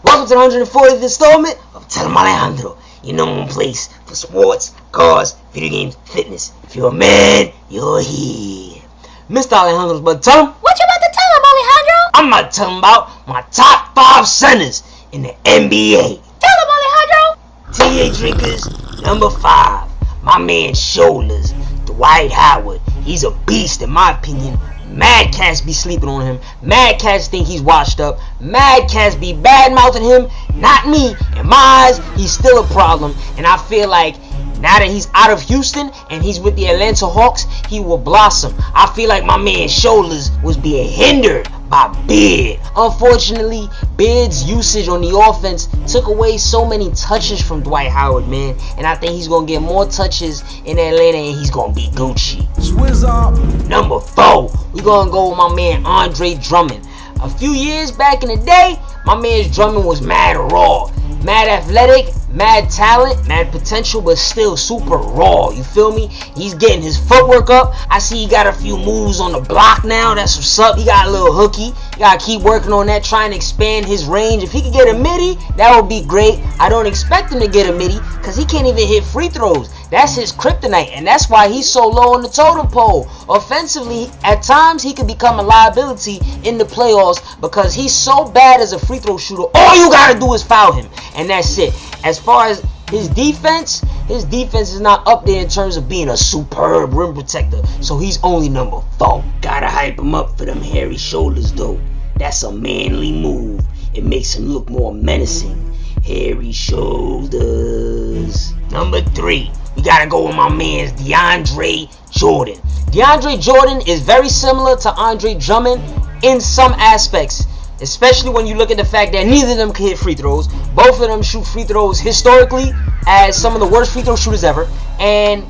Welcome to the 140th installment of Em Alejandro, your number one place for sports, cars, video games, fitness. If you're a man, you're here. Mr. Alejandro's about to tell him. What you about to tell him, Alejandro? I'm about to tell him about my top 5 centers in the NBA. Tell him, Alejandro. TA drinkers, number 5. My man's shoulders, Dwight Howard. He's a beast in my opinion. Mad cats be sleeping on him. Mad cats think he's washed up. Mad cats be bad-mouthing him. Not me. In my eyes, he's still a problem. And I feel like now that he's out of Houston and he's with the Atlanta Hawks, he will blossom. I feel like my man's shoulders was being hindered by Beard. Unfortunately, Beard's usage on the offense took away so many touches from Dwight Howard, man. And I think he's going to get more touches in Atlanta and he's going to be Gucci. Number 4, we're going to go with my man Andre Drummond. A few years back in the day, my man's Drummond was mad raw. Mad athletic, mad talent, mad potential, but still super raw. You feel me? He's getting his footwork up. I see he got a few moves on the block now. That's what's up. He got a little hooky. You gotta keep working on that, trying to expand his range. If he could get a midi, that would be great. I don't expect him to get a midi because he can't even hit free throws. That's his kryptonite, and that's why he's so low on the totem pole. Offensively, at times he could become a liability in the playoffs because he's so bad as a free throw shooter. All you gotta do is foul him, and that's it. As far as his defense is not up there in terms of being a superb rim protector, so he's only number 4. Gotta hype him up for them hairy shoulders though. That's a manly move. It makes him look more menacing. Hairy shoulders. Number 3, we gotta go with my man's DeAndre Jordan. DeAndre Jordan is very similar to Andre Drummond in some aspects, especially when you look at the fact that neither of them can hit free throws. Both of them shoot free throws historically as some of the worst free throw shooters ever. And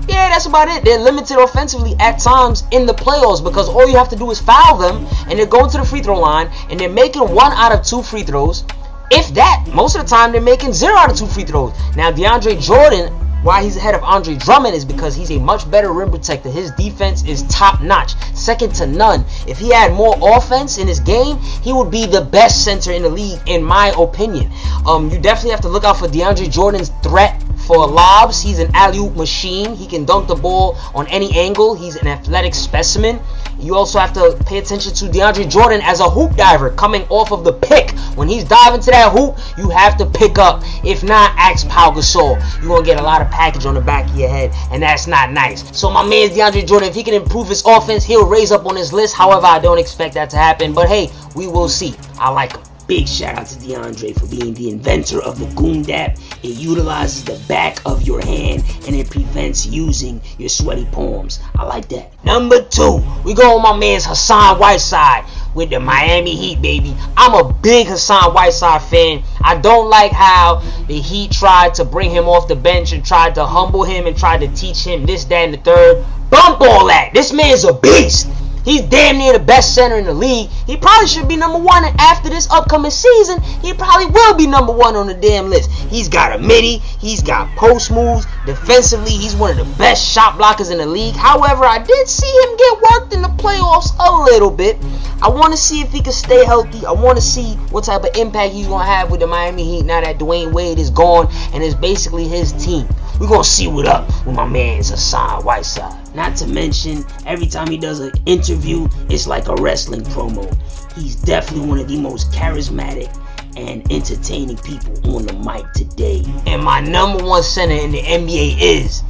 yeah, that's about it. They're limited offensively at times in the playoffs because all you have to do is foul them and they're going to the free throw line and they're making 1 out of 2 free throws. If that, most of the time they're making 0 out of 2 free throws. Now DeAndre Jordan, why he's ahead of Andre Drummond is because he's a much better rim protector. His defense is top notch, second to none. If he had more offense in his game, he would be the best center in the league in my opinion. You definitely have to look out for DeAndre Jordan's threat for lobs. He's an alley-oop machine. He can dunk the ball on any angle. He's an athletic specimen. You also have to pay attention to DeAndre Jordan as a hoop diver coming off of the pick. When he's diving to that hoop, you have to pick up. If not, ask Pau Gasol. You're going to get a lot of package on the back of your head, and that's not nice. So my man DeAndre Jordan, if he can improve his offense, he'll raise up on his list. However, I don't expect that to happen. But hey, we will see. I like him. Big shout out to DeAndre for being the inventor of the GOON Dap. It utilizes the back of your hand and it prevents using your sweaty palms. I like that. Number 2, we go with my man's Hassan Whiteside with the Miami Heat, baby. I'm a big Hassan Whiteside fan. I don't like how the Heat tried to bring him off the bench and tried to humble him and tried to teach him this, that, and the third. Bump all that. This man's a beast. He's damn near the best center in the league. He probably should be number 1, and after this upcoming season, he probably will be number 1 on the damn list. He's got a midi. He's got post moves. Defensively, he's one of the best shot blockers in the league. However, I did see him get worked in the playoffs a little bit. I want to see if he can stay healthy. I want to see what type of impact he's going to have with the Miami Heat now that Dwayne Wade is gone and it's basically his team. We're going to see what up with my man's Hassan Whiteside. Not to mention, every time he does an interview, it's like a wrestling promo. He's definitely one of the most charismatic and entertaining people on the mic today. And my number 1 center in the NBA is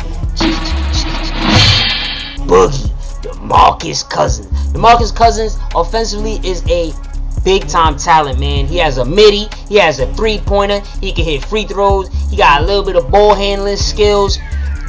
Boogie, DeMarcus Cousins. DeMarcus Cousins offensively is a big time talent, man. He has a midi, he has a 3-pointer, he can hit free throws, he got a little bit of ball handling skills.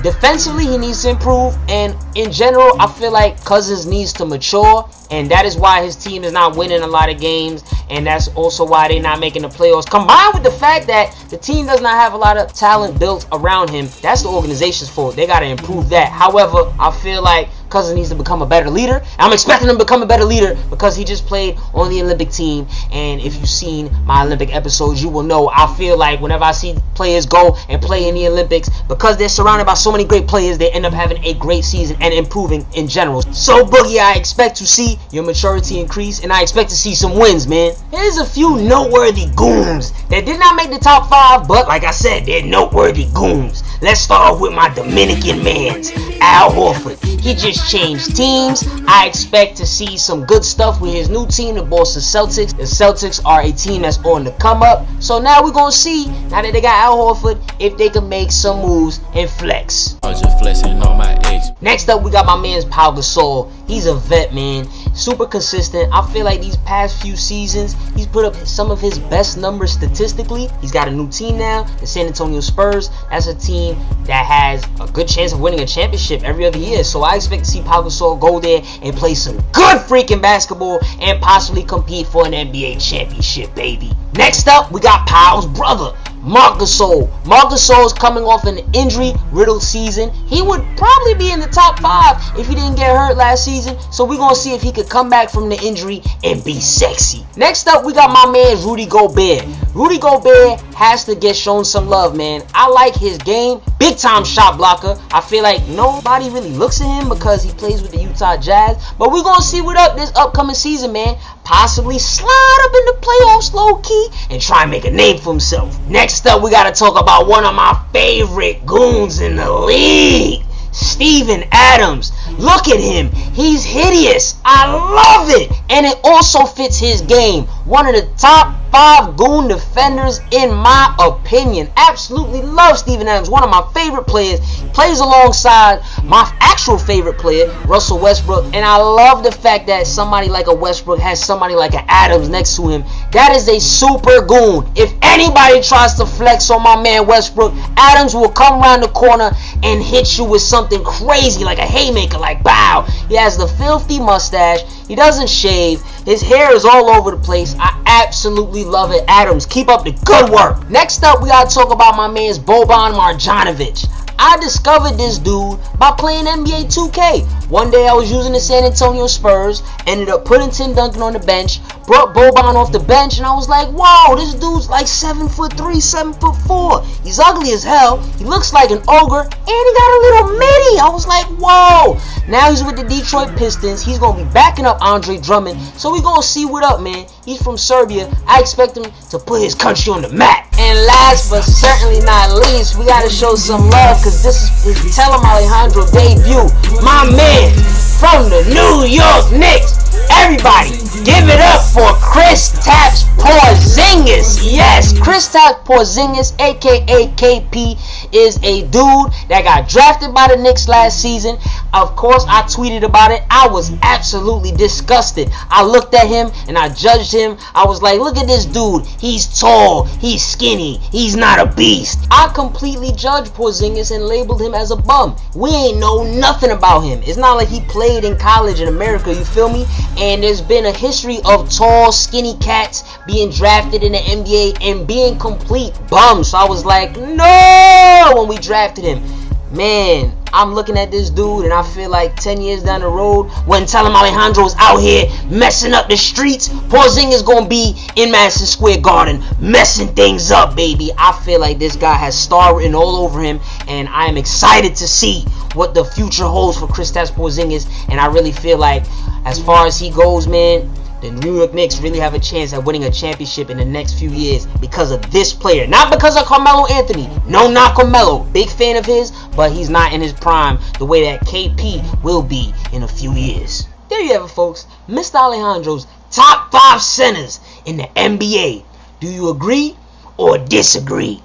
Defensively, he needs to improve, and in general, I feel like Cousins needs to mature, and that is why his team is not winning a lot of games, and that's also why they're not making the playoffs. Combined with the fact that the team does not have a lot of talent built around him, that's the organization's fault. They got to improve that. However, I feel like because he needs to become a better leader. I'm expecting him to become a better leader because he just played on the Olympic team. And if you've seen my Olympic episodes, you will know I feel like whenever I see players go and play in the Olympics, because they're surrounded by so many great players, they end up having a great season and improving in general. So Boogie, I expect to see your maturity increase, and I expect to see some wins, man. Here's a few noteworthy goons that did not make the top 5, but like I said, they're noteworthy goons. Let's start off with my Dominican mans, Al Horford. He just changed teams. I expect to see some good stuff with his new team, the Boston Celtics. The Celtics are a team that's on the come up. So now we're going to see, now that they got Al Horford, if they can make some moves and flex. I was just flexing on my ex. Next up, we got my man's Pau Gasol. He's a vet, man. Super consistent. I feel like these past few seasons, he's put up some of his best numbers statistically. He's got a new team now, the San Antonio Spurs. That's a team that has a good chance of winning a championship every other year. So I expect to see Pau Gasol go there and play some good freaking basketball and possibly compete for an NBA championship, baby. Next up, we got Pau's brother, Marc Gasol. Marc Gasol is coming off an injury-riddled season. He would probably be in the top 5 if he didn't get hurt last season. So we're going to see if he could come back from the injury and be sexy. Next up, we got my man Rudy Gobert. Rudy Gobert has to get shown some love, man. I like his game. Big-time shot blocker. I feel like nobody really looks at him because he plays with the Utah Jazz. But we're going to see what up this upcoming season, man. Possibly slide up in the playoffs low-key and try and make a name for himself. Next up, we got to talk about one of my favorite goons in the league, Steven Adams. Look at him. He's hideous. I love it. And it also fits his game. One of the top 5 goon defenders in my opinion. Absolutely love Steven Adams. One of my favorite players. He plays alongside my actual favorite player, Russell Westbrook. And I love the fact that somebody like a Westbrook has somebody like an Adams next to him. That is a super goon. If anybody tries to flex on my man Westbrook, Adams will come around the corner and hit you with something crazy like a haymaker, like bow. He has the filthy mustache. He doesn't shave. His hair is all over the place. I absolutely love it. Adams, keep up the good work. Next up, we gotta talk about my man's Boban Marjanović. I discovered this dude by playing NBA 2K. One day I was using the San Antonio Spurs, ended up putting Tim Duncan on the bench, brought Boban off the bench, and I was like, whoa, this dude's like 7'3", 7'4". He's ugly as hell. He looks like an ogre, and he got a little mini. I was like, whoa. Now he's with the Detroit Pistons. He's going to be backing up Andre Drummond. So we're going to see what up, man. He's from Serbia. I expect him to put his country on the map. And last but certainly not least, we got to show some love because this is his Em Alejandro debut. My man from the New York Knicks. Everybody, give it up for Kristaps Porzingis. Yes, Kristaps Porzingis, aka KP, is a dude that got drafted by the Knicks last season. Of course, I tweeted about it. I was absolutely disgusted. I looked at him and I judged him. I was like, look at this dude. He's tall. He's skinny. He's not a beast. I completely judged Porzingis and labeled him as a bum. We ain't know nothing about him. It's not like he played in college in America, you feel me? And there's been a history of tall, skinny cats being drafted in the NBA and being complete bums. So I was like, no, when we drafted him. Man, I'm looking at this dude and I feel like 10 years down the road, when Em Alejandro's out here messing up the streets, Porzingis gonna be in Madison Square Garden messing things up, baby. I feel like this guy has star written all over him, and I am excited to see what the future holds for Kristaps Porzingis. And I really feel like as far as he goes, man, the New York Knicks really have a chance at winning a championship in the next few years because of this player. Not because of Carmelo Anthony. No, not Carmelo. Big fan of his, but he's not in his prime the way that KP will be in a few years. There you have it, folks. Mr. Alejandro's top 5 centers in the NBA. Do you agree or disagree?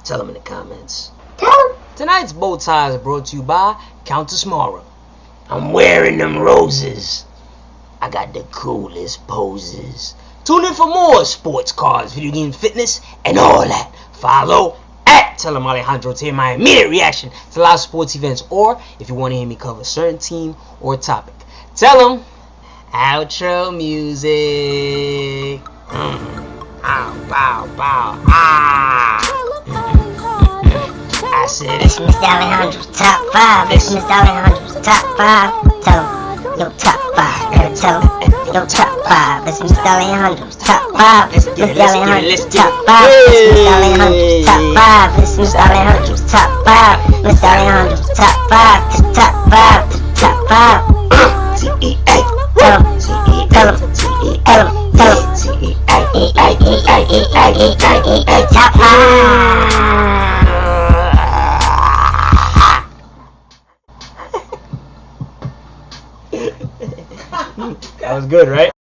Tell them in the comments. Tonight's bow tie is brought to you by Countess Mara. I'm wearing them roses. I got the coolest poses. Tune in for more sports cards, video games, fitness, and all that. Follow at Em Alejandro to hear my immediate reaction to live sports events, or if you want to hear me cover a certain team or topic. Tell them outro music. Bow, bow, bow. I said it's Mr. Alejandro's top 5. It's Mr. Alejandro's top 5. Yo, top 5, gotta tell him. Yo, top 5, this is Mr. Alejandro's top 5. Mr. Alejandro's top 5. Mr. Alejandro's top 5. This is Mr. Alejandro's top 5. Mr. Alejandro's top 5. This top 5. This top 5. T-E-A. Tell him. Tell him. Tell him. Tell him. T-E-A. Top 5. That was good, right?